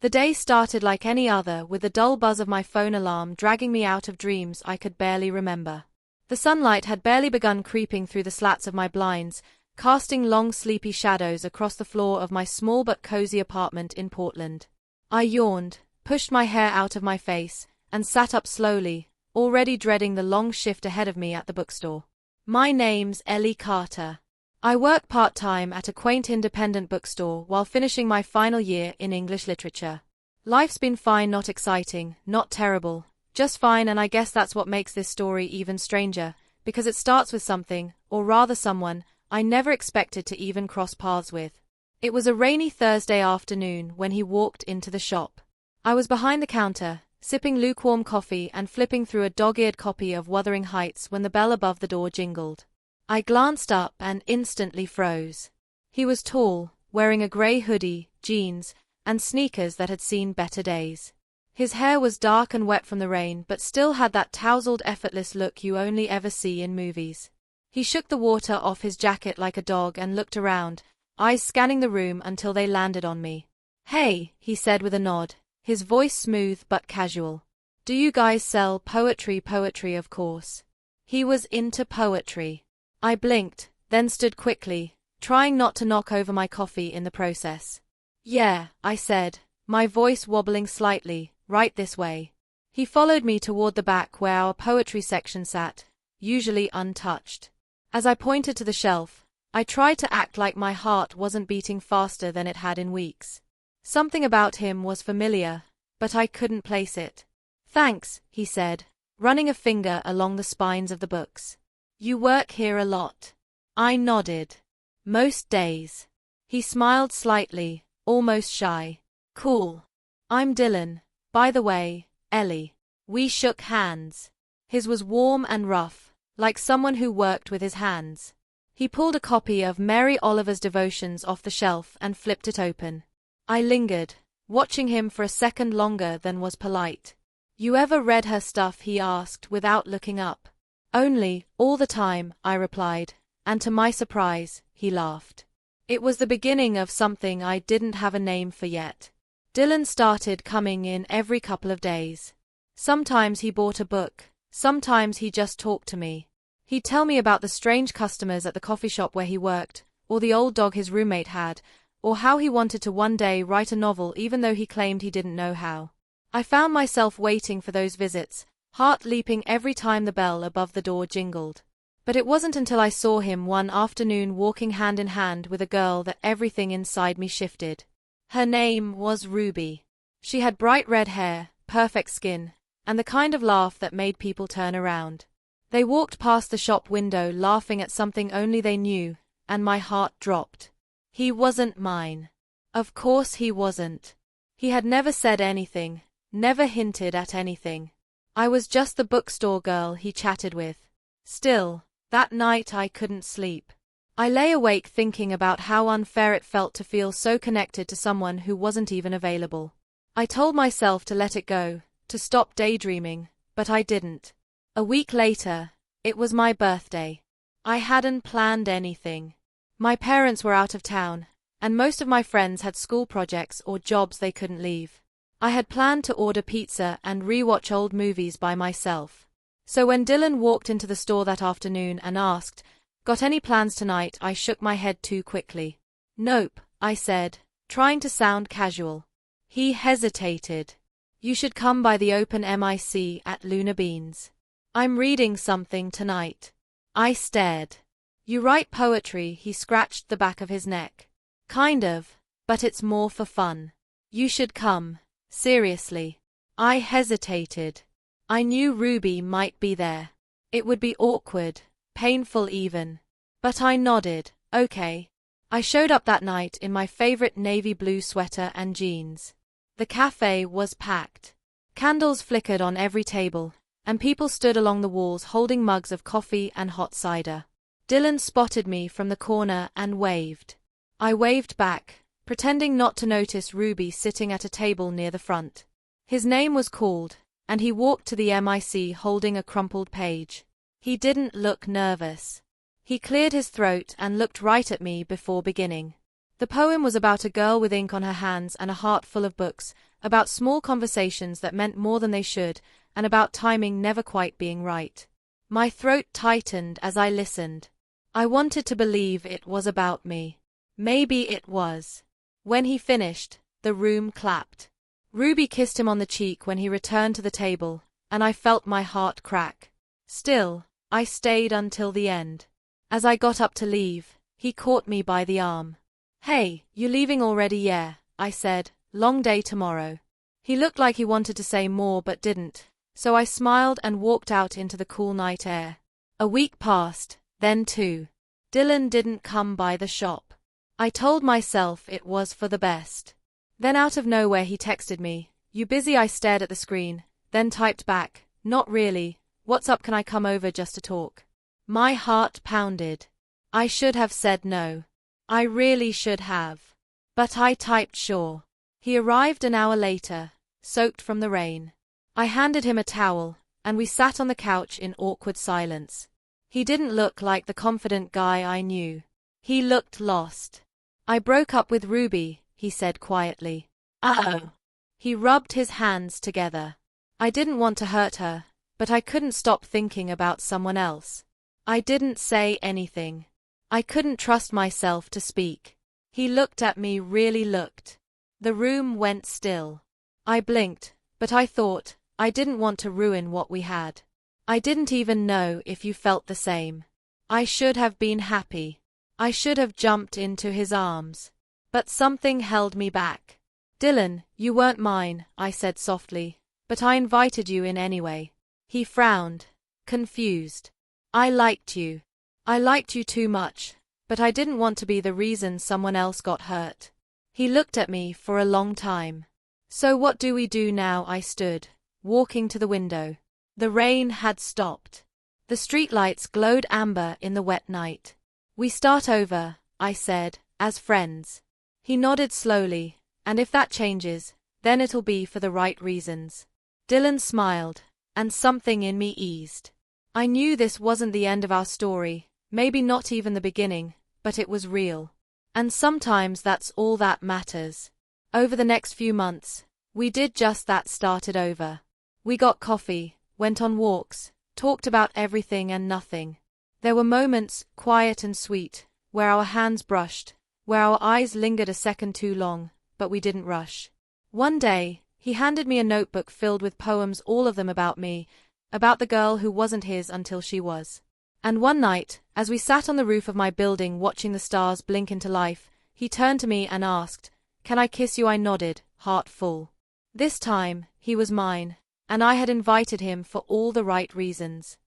The day started like any other, with the dull buzz of my phone alarm dragging me out of dreams I could barely remember. The sunlight had barely begun creeping through the slats of my blinds, casting long sleepy shadows across the floor of my small but cozy apartment in Portland. I yawned, pushed my hair out of my face, and sat up slowly, already dreading the long shift ahead of me at the bookstore. My name's Ellie Carter. I work part-time at a quaint independent bookstore while finishing my final year in English literature. Life's been fine, not exciting, not terrible, just fine, and I guess that's what makes this story even stranger, because it starts with something, or rather someone, I never expected to even cross paths with. It was a rainy Thursday afternoon when he walked into the shop. I was behind the counter, sipping lukewarm coffee and flipping through a dog-eared copy of Wuthering Heights when the bell above the door jingled. I glanced up and instantly froze. He was tall, wearing a grey hoodie, jeans, and sneakers that had seen better days. His hair was dark and wet from the rain, but still had that tousled, effortless look you only ever see in movies. He shook the water off his jacket like a dog and looked around, eyes scanning the room until they landed on me. "Hey," he said with a nod, his voice smooth but casual. "Do you guys sell poetry?" Poetry, of course. He was into poetry. I blinked, then stood quickly, trying not to knock over my coffee in the process. "Yeah," I said, my voice wobbling slightly, "right this way." He followed me toward the back where our poetry section sat, usually untouched. As I pointed to the shelf, I tried to act like my heart wasn't beating faster than it had in weeks. Something about him was familiar, but I couldn't place it. "Thanks," he said, running a finger along the spines of the books. "You work here a lot?" I nodded. "Most days." He smiled slightly, almost shy. "Cool. I'm Dylan, by the way, Ellie." We shook hands. His was warm and rough, like someone who worked with his hands. He pulled a copy of Mary Oliver's Devotions off the shelf and flipped it open. I lingered, watching him for a second longer than was polite. "You ever read her stuff?" he asked without looking up. "Only, all the time," I replied, and to my surprise, he laughed. It was the beginning of something I didn't have a name for yet. Dylan started coming in every couple of days. Sometimes he bought a book, sometimes he just talked to me. He'd tell me about the strange customers at the coffee shop where he worked, or the old dog his roommate had, or how he wanted to one day write a novel even though he claimed he didn't know how. I found myself waiting for those visits, heart leaping every time the bell above the door jingled. But it wasn't until I saw him one afternoon walking hand in hand with a girl that everything inside me shifted. Her name was Ruby. She had bright red hair, perfect skin, and the kind of laugh that made people turn around. They walked past the shop window laughing at something only they knew, and my heart dropped. He wasn't mine. Of course he wasn't. He had never said anything, never hinted at anything. I was just the bookstore girl he chatted with. Still, that night I couldn't sleep. I lay awake thinking about how unfair it felt to feel so connected to someone who wasn't even available. I told myself to let it go, to stop daydreaming, but I didn't. A week later, it was my birthday. I hadn't planned anything. My parents were out of town, and most of my friends had school projects or jobs they couldn't leave. I had planned to order pizza and rewatch old movies by myself. So when Dylan walked into the store that afternoon and asked, "Got any plans tonight?" I shook my head too quickly. "Nope," I said, trying to sound casual. He hesitated. "You should come by the open mic at Luna Beans. I'm reading something tonight." I stared. "You write poetry?" He scratched the back of his neck. "Kind of, but it's more for fun. You should come, seriously." I hesitated. I knew Ruby might be there. It would be awkward, painful even. But I nodded, okay. I showed up that night in my favorite navy blue sweater and jeans. The cafe was packed. Candles flickered on every table, and people stood along the walls holding mugs of coffee and hot cider. Dylan spotted me from the corner and waved. I waved back, pretending not to notice Ruby sitting at a table near the front. His name was called, and he walked to the mic holding a crumpled page. He didn't look nervous. He cleared his throat and looked right at me before beginning. The poem was about a girl with ink on her hands and a heart full of books, about small conversations that meant more than they should, and about timing never quite being right. My throat tightened as I listened. I wanted to believe it was about me. Maybe it was. When he finished, the room clapped. Ruby kissed him on the cheek when he returned to the table, and I felt my heart crack. Still, I stayed until the end. As I got up to leave, he caught me by the arm. "Hey, you leaving already?" "Yeah," I said. "Long day tomorrow." He looked like he wanted to say more but didn't, so I smiled and walked out into the cool night air. A week passed, then two. Dylan didn't come by the shop. I told myself it was for the best. Then out of nowhere he texted me, "You busy?" I stared at the screen, then typed back, "Not really. What's up? Can I come over just to talk?" My heart pounded. I should have said no. I really should have. But I typed sure. He arrived an hour later, soaked from the rain. I handed him a towel, and we sat on the couch in awkward silence. He didn't look like the confident guy I knew. He looked lost. "I broke up with Ruby," he said quietly. "Oh." He rubbed his hands together. I didn't want to hurt her, but I couldn't stop thinking about someone else. I didn't say anything. I couldn't trust myself to speak. He looked at me, really looked. The room went still. I blinked, but I thought, I didn't want to ruin what we had. I didn't even know if you felt the same. I should have been happy. I should have jumped into his arms. But something held me back. "Dylan, you weren't mine," I said softly, "but I invited you in anyway." He frowned, confused. "I liked you. I liked you too much, but I didn't want to be the reason someone else got hurt." He looked at me for a long time. "So what do we do now?" I stood, walking to the window. The rain had stopped. The streetlights glowed amber in the wet night. "We start over," I said, "as friends." He nodded slowly, "And if that changes, then it'll be for the right reasons." Dylan smiled, and something in me eased. I knew this wasn't the end of our story, maybe not even the beginning, but it was real. And sometimes that's all that matters. Over the next few months, we did just that, started over. We got coffee, went on walks, talked about everything and nothing. There were moments, quiet and sweet, where our hands brushed, where our eyes lingered a second too long, but we didn't rush. One day, he handed me a notebook filled with poems, all of them about me, about the girl who wasn't his until she was. And one night, as we sat on the roof of my building watching the stars blink into life, he turned to me and asked, "Can I kiss you?" I nodded, heart full. This time, he was mine, and I had invited him for all the right reasons.